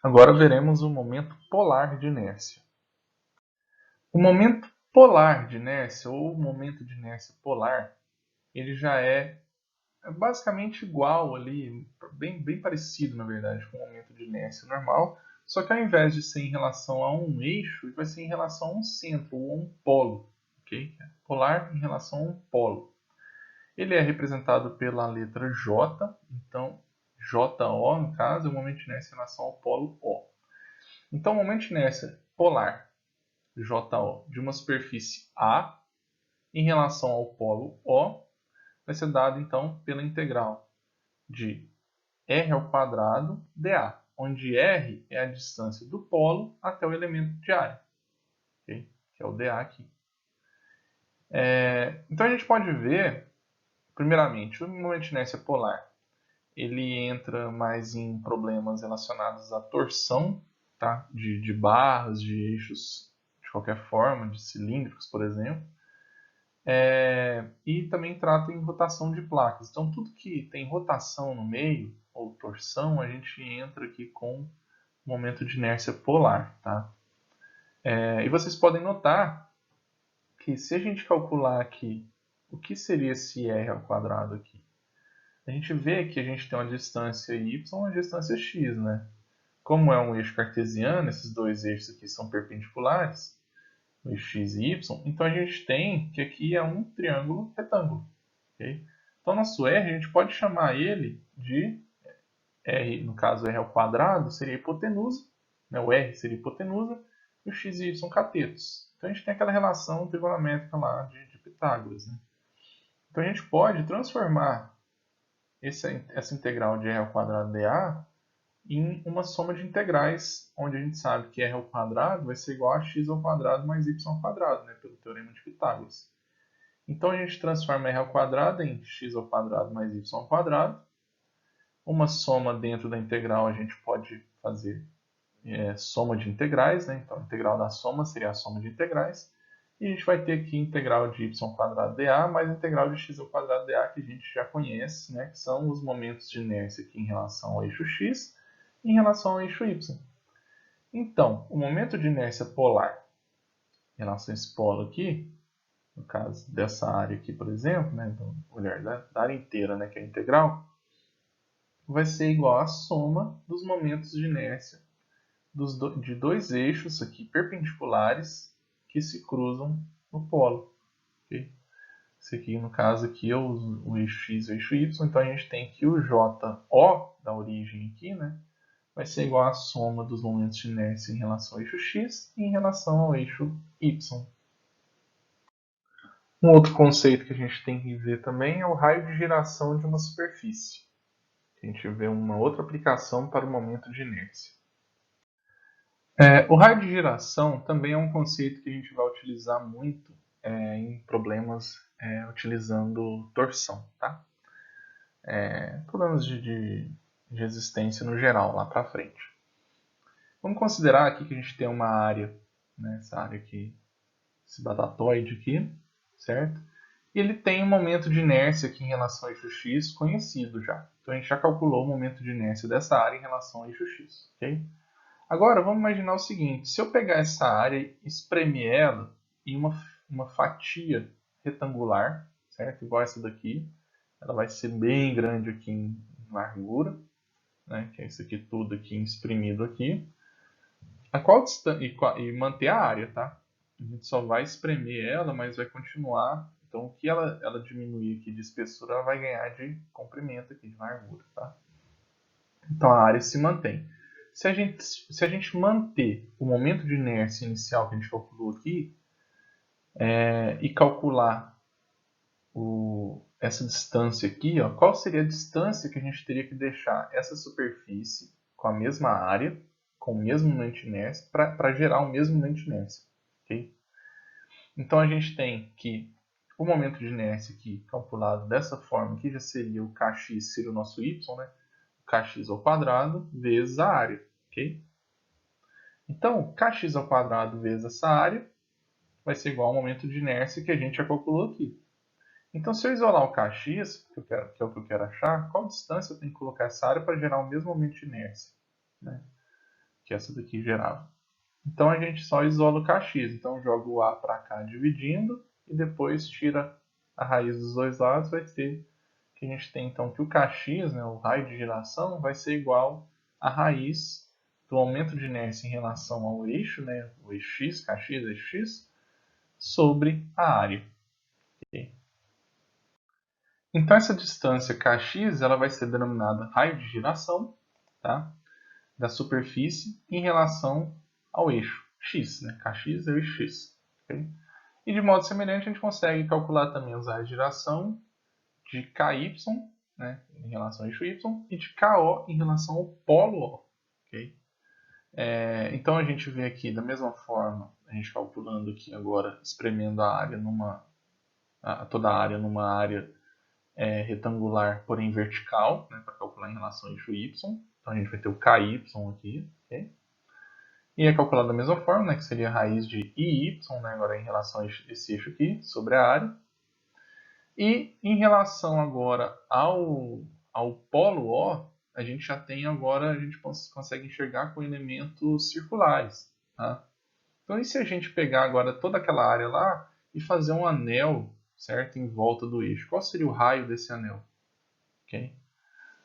Agora veremos o momento polar de inércia. O momento polar de inércia, ou momento de inércia polar, ele já é basicamente igual ali, bem parecido na verdade com o momento de inércia normal, só que ao invés de ser em relação a um eixo, ele vai ser em relação a um centro ou a um polo, ok? Polar em relação a um polo. Ele é representado pela letra J, então JO no caso é o momento de inércia em relação ao polo O. Então o momento de inércia polar JO de uma superfície A em relação ao polo O vai ser dado então pela integral de r ao quadrado dA, onde r é a distância do polo até o elemento de área, okay? Que é o dA aqui. Então a gente pode ver, primeiramente, o momento de inércia polar ele entra mais em problemas relacionados à torção, tá? de barras, de eixos de qualquer forma, de cilíndricos, por exemplo. E também trata em rotação de placas. Então, tudo que tem rotação no meio, ou torção, a gente entra aqui com momento de inércia polar. Tá? E vocês podem notar que se a gente calcular aqui o que seria esse r ao quadrado aqui, a gente vê que a gente tem uma distância y e uma distância x, né? Como é um eixo cartesiano, esses dois eixos aqui são perpendiculares, o eixo x e y, então a gente tem que aqui é um triângulo retângulo. Okay? Então, nosso r, a gente pode chamar ele de r, no caso r ao quadrado, seria hipotenusa, né? O r seria hipotenusa, e o x e y catetos. Então, a gente tem aquela relação trigonométrica lá de Pitágoras. Né? Então, a gente pode transformar essa integral de r ao quadrado dA em uma soma de integrais, onde a gente sabe que r ao quadrado vai ser igual a x ao quadrado mais y ao quadrado, né, pelo teorema de Pitágoras. Então a gente transforma r ao quadrado em x ao quadrado mais y ao quadrado. Uma soma dentro da integral a gente pode fazer soma de integrais, né? Então a integral da soma seria a soma de integrais. E a gente vai ter aqui integral de y ao quadrado dA mais integral de x ao quadrado dA, que a gente já conhece, né? Que são os momentos de inércia aqui em relação ao eixo x e em relação ao eixo y. Então, o momento de inércia polar em relação a esse polo aqui, no caso dessa área aqui, por exemplo, né, então, olhar da área inteira, né, que é a integral, vai ser igual à soma dos momentos de inércia de dois eixos aqui perpendiculares que se cruzam no polo. Okay? Esse aqui, no caso, aqui é o eixo x e o eixo y, então a gente tem que o JO da origem aqui, né, vai ser igual à soma dos momentos de inércia em relação ao eixo x e em relação ao eixo y. Um outro conceito que a gente tem que ver também é o raio de giração de uma superfície. A gente vê uma outra aplicação para o momento de inércia. O raio de giração também é um conceito que a gente vai utilizar muito em problemas utilizando torção. Tá? Problemas de resistência no geral, lá para frente. Vamos considerar aqui que a gente tem uma área, né, essa área aqui, esse batatoide aqui, certo? E ele tem um momento de inércia aqui em relação ao eixo x conhecido já. Então a gente já calculou o momento de inércia dessa área em relação ao eixo x. Okay? Agora vamos imaginar o seguinte, se eu pegar essa área e espremer ela em uma fatia retangular, certo? Igual essa daqui, ela vai ser bem grande aqui em largura, né? Que é isso aqui tudo aqui espremido aqui. A qual distância e manter a área, tá? A gente só vai espremer ela, mas vai continuar. Então, o que ela diminuir aqui de espessura, ela vai ganhar de comprimento aqui, de largura, tá? Então, a área se mantém. Se a gente manter o momento de inércia inicial que a gente calculou aqui e calcular essa distância aqui, ó, qual seria a distância que a gente teria que deixar essa superfície com a mesma área, com o mesmo momento de inércia, para gerar o mesmo momento de inércia. Okay? Então a gente tem que o momento de inércia aqui calculado dessa forma, que já seria o kx, seria o nosso y, né? O kx ao quadrado vezes a área. Okay? Então, kx ao quadrado vezes essa área vai ser igual ao momento de inércia que a gente já calculou aqui. Então, se eu isolar o kx, que é o que eu quero achar, qual distância eu tenho que colocar essa área para gerar o mesmo momento de inércia? Né? que essa daqui gerava. Então a gente só isola o kx. Então joga o a para cá dividindo e depois tira a raiz dos dois lados. Vai ter que a gente tem então que o kx, né, o raio de giração, vai ser igual à raiz do aumento de inércia em relação ao eixo, né, o eixo x, kx, eixo x, sobre a área. Okay? Então essa distância kx ela vai ser denominada raio de giração, tá, da superfície em relação ao eixo x, né? Kx é o eixo x. Okay? E de modo semelhante a gente consegue calcular também os raios de giração de ky, né, em relação ao eixo y, e de ko em relação ao polo O. Okay? Então a gente vê aqui da mesma forma, a gente calculando aqui agora, espremendo a área toda a área numa área retangular, porém vertical, né, para calcular em relação ao eixo y. Então a gente vai ter o ky aqui. Okay? E é calculado da mesma forma, né, que seria a raiz de IY, né, agora em relação a esse eixo aqui, sobre a área. E em relação agora ao polo O, a gente já tem agora, a gente consegue enxergar com elementos circulares. Tá? Então e se a gente pegar agora toda aquela área lá e fazer um anel, certo, em volta do eixo? Qual seria o raio desse anel? Okay?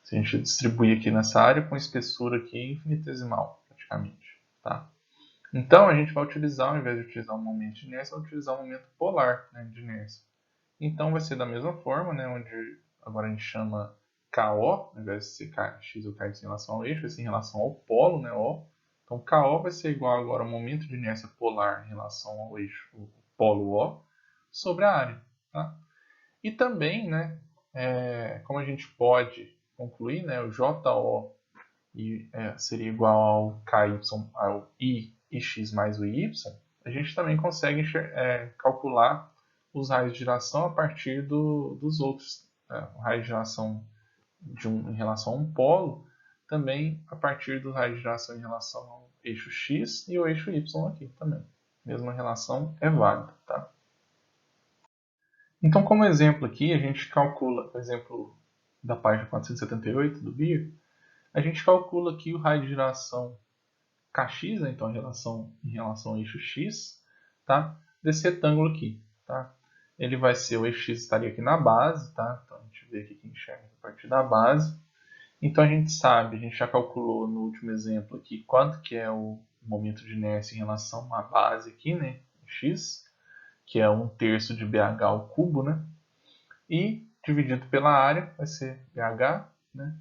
Se a gente distribuir aqui nessa área com espessura aqui infinitesimal, praticamente. Tá? Então a gente vai utilizar, ao invés de utilizar um momento de inércia, vai utilizar um momento polar, né, de inércia. Então vai ser da mesma forma, né, onde agora a gente chama KO, ao invés de ser x ou ky em relação ao eixo, vai ser em relação ao polo, né, O. Então KO vai ser igual agora ao momento de inércia polar em relação ao eixo, o polo O, sobre a área. Tá? E também, né, como a gente pode concluir, né, o JO seria igual ao KY, ao I x mais o y, a gente também consegue calcular os raios de giração a partir dos outros. O raio de giração em relação a um polo, também a partir do raio de giração em relação ao eixo x e o eixo y aqui também. Mesma relação é válida. Tá? Então, como exemplo aqui, a gente calcula, por exemplo, da página 478 do BIR, a gente calcula aqui o raio de giração kx, né? Então em relação ao eixo x, tá? Desse retângulo aqui. Tá? Ele vai ser, o eixo x estaria aqui na base, tá? Então a gente vê aqui que enxerga a partir da base. Então a gente sabe, a gente já calculou no último exemplo aqui quanto que é o momento de inércia em relação à base aqui, né? X, que é 1/3 de BH ao cubo, né? E dividido pela área vai ser BH, né?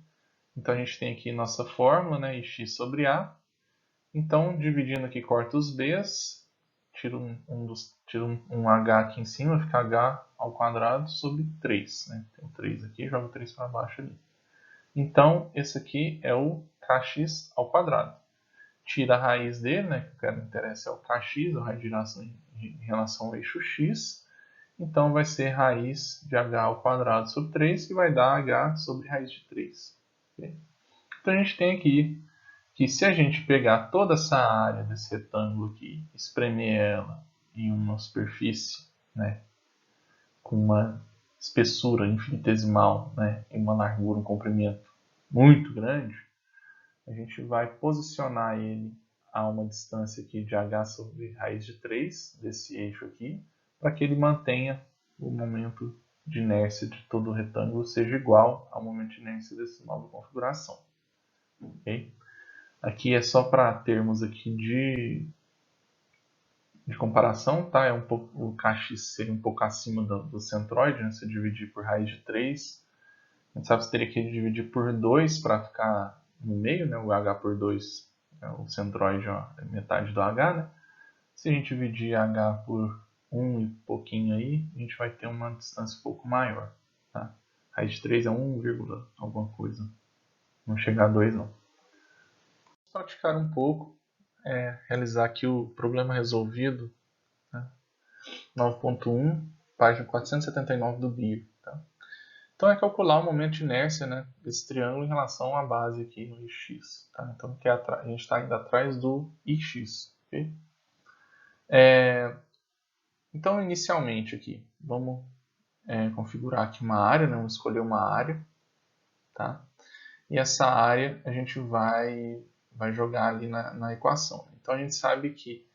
Então a gente tem aqui nossa fórmula, né? X sobre A. Então, dividindo aqui, corta os B's, tiro um H aqui em cima, fica H ao quadrado sobre 3. Né? Tem um 3 aqui, jogo 3 para baixo ali. Então, esse aqui é o kx ao quadrado. Tira a raiz dele, né, que o que interessa é o kx, a raiz de giração em relação ao eixo x. Então, vai ser raiz de h ao quadrado sobre 3, que vai dar h sobre raiz de 3. Okay? Então, a gente tem aqui que se a gente pegar toda essa área desse retângulo aqui, espremer ela em uma superfície, né, com uma espessura infinitesimal, né, e uma largura, um comprimento muito grande, a gente vai posicionar ele a uma distância aqui de h sobre raiz de 3, desse eixo aqui, para que ele mantenha o momento de inércia de todo o retângulo seja igual ao momento de inércia dessa nova configuração. Okay? Aqui é só para termos aqui de comparação, tá? O kx seria um pouco acima do centroide, né? Se dividir por raiz de 3, a gente sabe que você teria que dividir por 2 para ficar no meio, né? O h por 2, o centroide é metade do h, né? Se a gente dividir h por 1 e pouquinho aí, a gente vai ter uma distância um pouco maior, tá? Raiz de 3 é 1, alguma coisa, não chega a 2 não. Vamos praticar um pouco, realizar aqui o problema resolvido, né? 9.1, página 479 do BIR. Tá? Então é calcular o momento de inércia, né, desse triângulo em relação à base aqui no ix. Tá? Então aqui a gente está indo atrás do ix. Okay? Então inicialmente aqui, vamos configurar aqui uma área, né? Vamos escolher uma área. Tá? E essa área a gente vai vai jogar ali na equação. Então a gente sabe que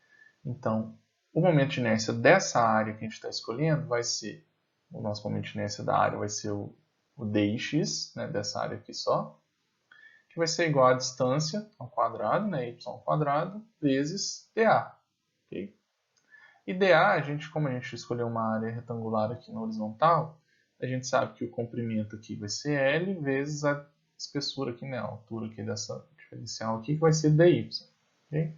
então, o momento de inércia dessa área que a gente está escolhendo vai ser, o nosso momento de inércia da área vai ser o dx, né, dessa área aqui só, que vai ser igual à distância ao quadrado, né, y ao quadrado, vezes dA. Okay? E dA, como a gente escolheu uma área retangular aqui na horizontal, a gente sabe que o comprimento aqui vai ser L vezes a espessura aqui, né, a altura aqui dessa diferencial aqui, que vai ser dy. Okay?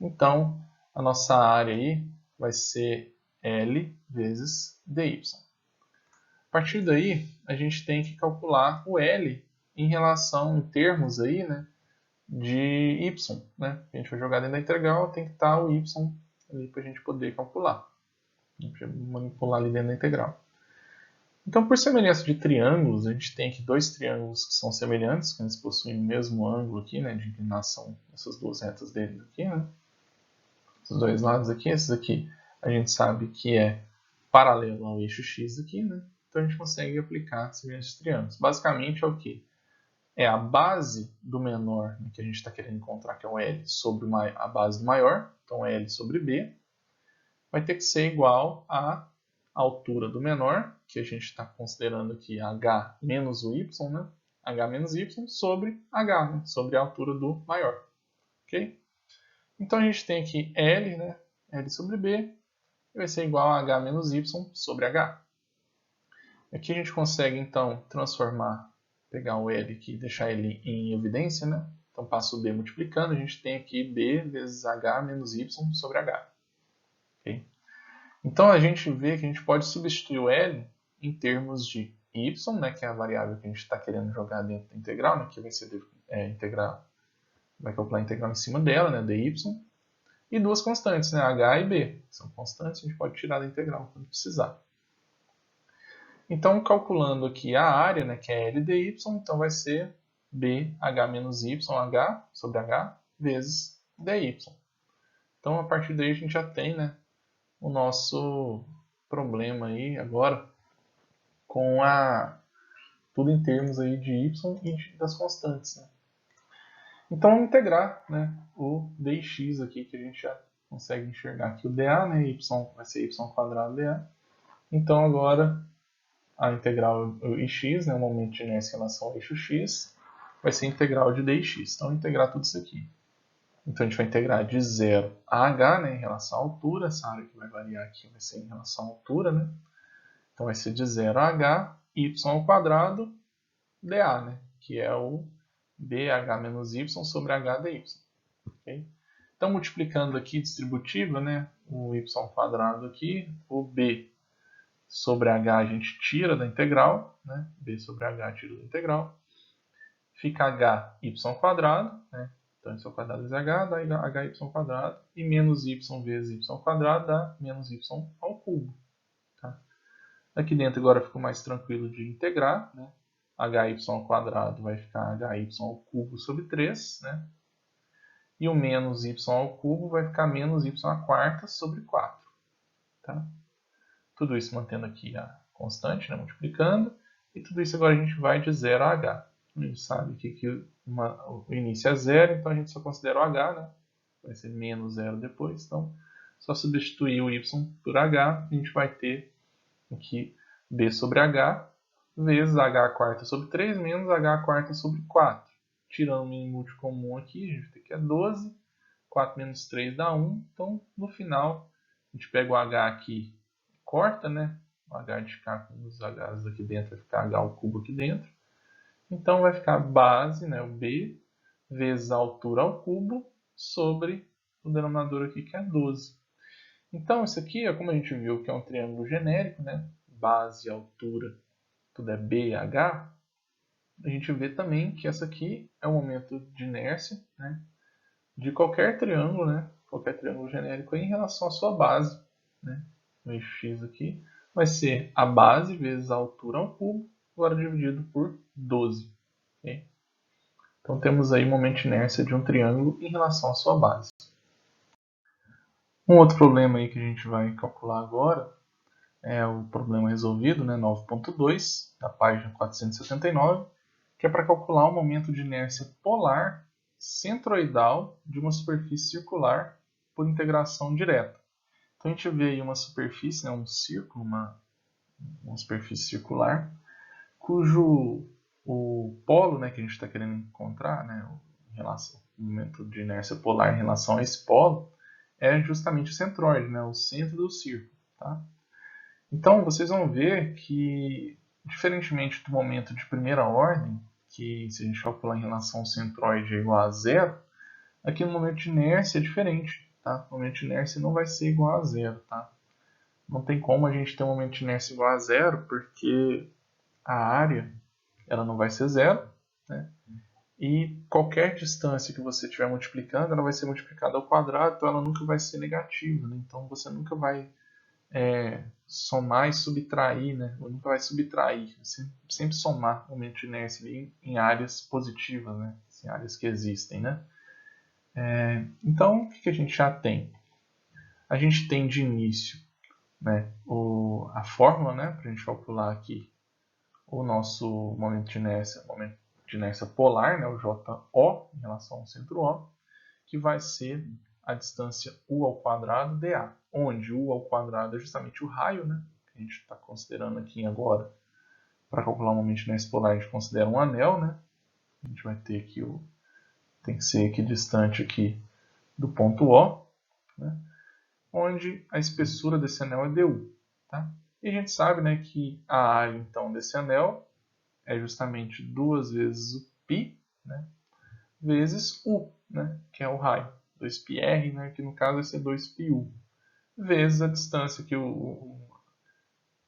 Então, a nossa área aí vai ser L vezes dy. A partir daí, a gente tem que calcular o L em relação, em termos aí, né, de y. Né? A gente vai jogar dentro da integral, tem que estar o y ali para a gente poder calcular. A gente vai manipular ali dentro da integral. Então, por semelhança de triângulos, a gente tem aqui dois triângulos que são semelhantes, que eles possuem o mesmo ângulo aqui, né, de inclinação, essas duas retas deles aqui, né? Esses dois lados aqui, esses aqui, a gente sabe que é paralelo ao eixo x aqui, né? Então a gente consegue aplicar semelhança de triângulos. Basicamente é o que? É a base do menor, né, que a gente está querendo encontrar, que é o L, sobre a base do maior, então L sobre B, vai ter que ser igual à altura do menor, que a gente está considerando aqui h menos o y, né? H menos y sobre h, né? Sobre a altura do maior. Ok? Então a gente tem aqui L, né? L sobre B, vai ser igual a h menos y sobre h. Aqui a gente consegue então transformar, pegar o L aqui e deixar ele em evidência, né? Então passo o B multiplicando, a gente tem aqui B vezes h menos y sobre h. Okay? Então a gente vê que a gente pode substituir o L em termos de y, né, que é a variável que a gente está querendo jogar dentro da integral, né, que vai ser integral, vai calcular a integral em cima dela, né, dy, e duas constantes, né, h e b. São constantes, a gente pode tirar da integral quando precisar. Então, calculando aqui a área, né, que é L dy, então vai ser bh menos y, h sobre h, vezes dy. Então, a partir daí a gente já tem, né, o nosso problema aí agora com tudo em termos aí de y e das constantes. Né? Então, vamos integrar, né, o dx aqui, que a gente já consegue enxergar aqui o dA, né, y vai ser y quadrado dA. Então, agora, a integral x, né, o momento de inércia em relação ao eixo x, vai ser integral de dx. Então, integrar tudo isso aqui. Então, a gente vai integrar de 0 a h, né, em relação à altura. Essa área que vai variar aqui vai ser em relação à altura. Né? Então, vai ser de 0 a h, y ao quadrado, dA, né, que é o bh menos y sobre h dy. Okay? Então, multiplicando aqui distributiva, né, o y ao quadrado aqui, o b sobre h a gente tira da integral, né, b sobre h tira da integral, fica h y ao quadrado, né, então y ao quadrado vezes h dá hy ao quadrado, e menos y vezes y ao quadrado dá menos y ao cubo. Tá? Aqui dentro agora ficou mais tranquilo de integrar, né? Hy ao quadrado vai ficar hy ao cubo sobre 3, né? E o menos y ao cubo vai ficar menos y à quarta sobre 4. Tá? Tudo isso mantendo aqui a constante, né? Multiplicando, e tudo isso agora a gente vai de 0 a h. A gente sabe que o início é 0, então a gente só considera o h, né? Vai ser menos 0 depois, então só substituir o y por h, a gente vai ter aqui b sobre h vezes h quarta sobre 3 menos h quarta sobre 4. Tirando o mínimo múltiplo comum aqui, a gente tem que é 12. 4 menos 3 dá 1. Então, no final, a gente pega o h aqui e corta, né? O h de ficar com os h's aqui dentro, vai ficar h ao cubo aqui dentro. Então, vai ficar base, né? O b, vezes a altura ao cubo, sobre o denominador aqui, que é 12. Então, isso aqui, como a gente viu que é um triângulo genérico, né? Base, altura, tudo é B, H. A gente vê também que essa aqui é o momento de inércia, né? De qualquer triângulo, né? Qualquer triângulo genérico aí, em relação à sua base, né? O eixo X aqui vai ser a base vezes a altura ao cubo, agora dividido por 12. Okay? Então, temos aí o momento de inércia de um triângulo em relação à sua base. Um outro problema aí que a gente vai calcular agora é o problema resolvido, né, 9.2, da página 479, que é para calcular o momento de inércia polar centroidal de uma superfície circular por integração direta. Então a gente vê aí uma superfície, né, um círculo, uma superfície circular, cujo o polo, né, que a gente está querendo encontrar, né, o momento de inércia polar em relação a esse polo, é justamente o centroide, né, o centro do círculo. Tá? Então vocês vão ver que, diferentemente do momento de primeira ordem, que se a gente calcular em relação ao centroide é igual a zero, aqui no momento de inércia é diferente. Tá? O momento de inércia não vai ser igual a zero. Tá? Não tem como a gente ter um momento de inércia igual a zero, porque a área ela não vai ser zero, né? E qualquer distância que você estiver multiplicando, ela vai ser multiplicada ao quadrado, então ela nunca vai ser negativa. Né? Então você nunca vai somar e subtrair, né? Ou nunca vai subtrair, sempre somar o momento de inércia em áreas positivas, né? Em áreas que existem. Né? Então, o que a gente já tem? A gente tem de início, né, a fórmula, né, para a gente calcular aqui o nosso momento de inércia polar, né, o JO, em relação ao centro O, que vai ser a distância U ao quadrado dA, onde U ao quadrado é justamente o raio, né, que a gente está considerando aqui agora. Para calcular o momento de inércia polar, a gente considera um anel, né? A gente vai ter aqui tem que ser equidistante aqui do ponto O, né, onde a espessura desse anel é dU. Tá? E a gente sabe, né, que a área então, desse anel é justamente 2 vezes o π, né, vezes U, né, que é o raio. 2πr, né, que no caso vai ser 2πu, vezes a distância,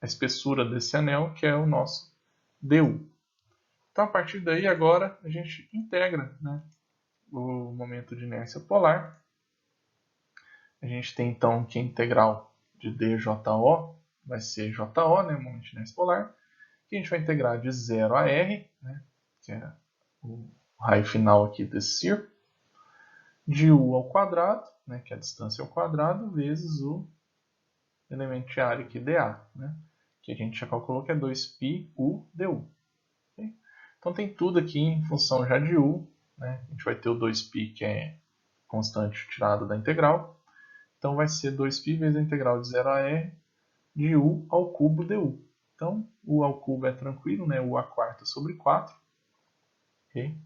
a espessura desse anel, que é o nosso dU. Então, a partir daí, agora, a gente integra, né, o momento de inércia polar. A gente tem, então, que a integral de dJO vai ser JO, né, o momento de inércia polar, que a gente vai integrar de 0 a R, né, que é o raio final aqui desse círculo, de U ao quadrado, né, que é a distância ao quadrado, vezes o elemento de área aqui, dA, né, que a gente já calculou que é 2πu du. Okay? Então tem tudo aqui em função já de U, né, a gente vai ter o 2π, que é constante tirado da integral, então vai ser 2π vezes a integral de 0 a R de U ao cubo du. Então, U ao cubo é tranquilo, né? U a quarta sobre 4. Okay?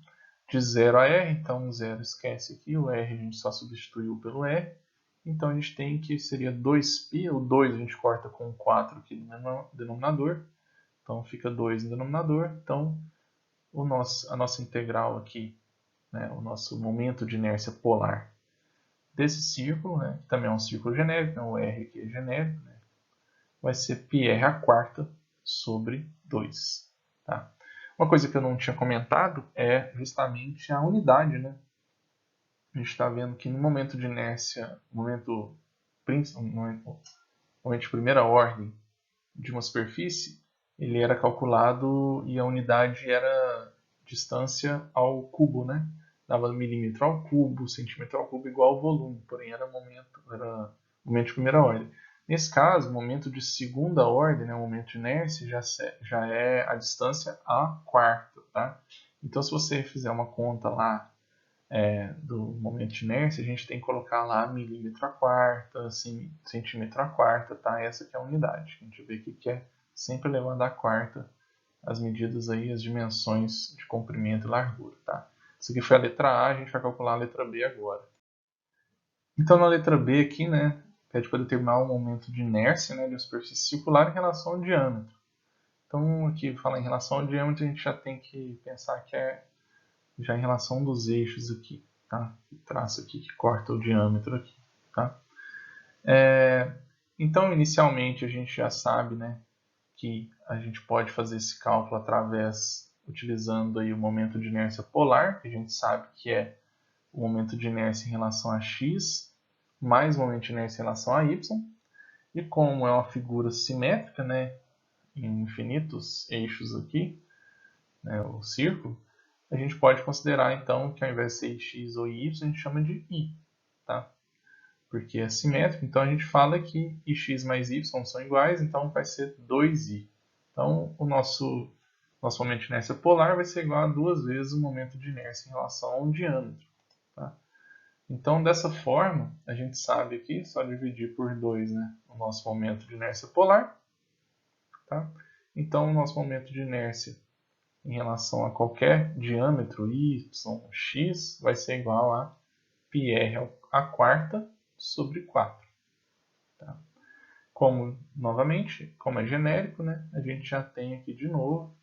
De 0 a R, então 0 esquece aqui, o R a gente só substituiu pelo R. Então a gente tem que seria 2π, o 2 a gente corta com 4 aqui no denominador. Então fica 2 no denominador. Então a nossa integral aqui, né, o nosso momento de inércia polar desse círculo, né, que também é um círculo genérico, então o R aqui é genérico, né, vai ser πr a quarta sobre 2. Tá? Uma coisa que eu não tinha comentado é justamente a unidade. Né? A gente está vendo que no momento de inércia, momento de primeira ordem de uma superfície, ele era calculado e a unidade era distância ao cubo, né? Dava milímetro ao cubo, centímetro ao cubo igual ao volume, porém era momento de primeira ordem. Nesse caso, o momento de segunda ordem, né, o momento de inércia, já é a distância à quarta. Tá? Então, se você fizer uma conta lá do momento de inércia, a gente tem que colocar lá milímetro à quarta, centímetro à quarta, tá? Essa que é a unidade. A gente vê aqui que é sempre levando à quarta as medidas aí, as dimensões de comprimento e largura, tá? Isso aqui foi a letra A, a gente vai calcular a letra B agora. Então, na letra B aqui, né, pede para determinar o momento de inércia, né, de uma superfície circular em relação ao diâmetro. Então, aqui, falar em relação ao diâmetro, a gente já tem que pensar que é já em relação dos eixos aqui, tá? O traço aqui que corta o diâmetro aqui, tá? Então, inicialmente, a gente já sabe, né, que a gente pode fazer esse cálculo utilizando aí o momento de inércia polar, que a gente sabe que é o momento de inércia em relação a x, mais o momento de inércia em relação a y. E como é uma figura simétrica, né, em infinitos eixos aqui, né, o círculo, a gente pode considerar então que ao invés de ser x ou y, a gente chama de i, tá? Porque é simétrico, então a gente fala que ix mais y são iguais, então vai ser 2i. Então o nosso momento de inércia polar vai ser igual a 2 vezes o momento de inércia em relação ao diâmetro. Tá? Então, dessa forma, a gente sabe aqui, só dividir por 2, né, o nosso momento de inércia polar. Tá? Então, o nosso momento de inércia em relação a qualquer diâmetro y, x, vai ser igual a πr à quarta sobre 4. Tá? Como, novamente, como é genérico, né, a gente já tem aqui de novo,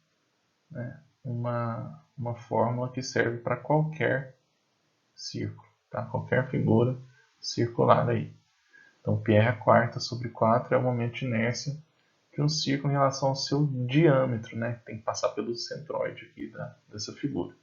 né, uma fórmula que serve para qualquer círculo, tá? Qualquer figura circular aí. Então, πr à quarta sobre 4 é o momento de inércia de um círculo em relação ao seu diâmetro, né? Tem que passar pelo centroide aqui dessa figura.